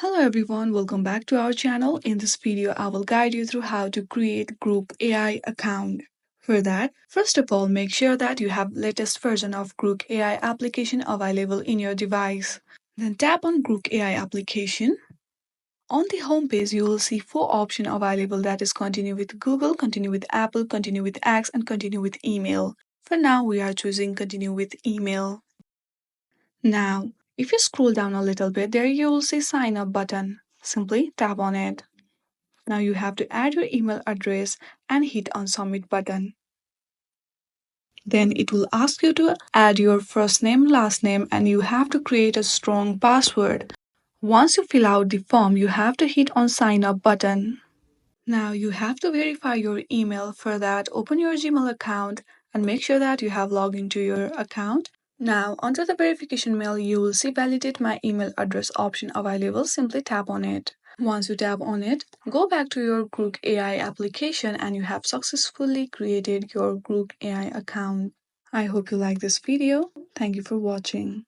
Hello everyone, welcome back to our channel. In this video, I will guide you through how to create Grok AI account. For that, first of all, make sure that you have latest version of Grok AI application available in your device. Then tap on Grok AI application. On the home page, you will see four options available, that is continue with Google, continue with Apple, continue with X, and continue with email. For now, we are choosing continue with email. Now, if you scroll down a little bit, there you will see sign up button. Simply tap on it. Now you have to add your email address and hit on submit button. Then it will ask you to add your first name, last name, and you have to create a strong password. Once you fill out the form, you have to hit on sign up button. Now you have to verify your email. For that, open your Gmail account and make sure that you have logged into your account. Now, under the verification mail, you will see validate my email address option available. Simply tap on it. Once you tap on it, go back to your Grok AI application and you have successfully created your Grok AI account. I hope you like this video. Thank you for watching.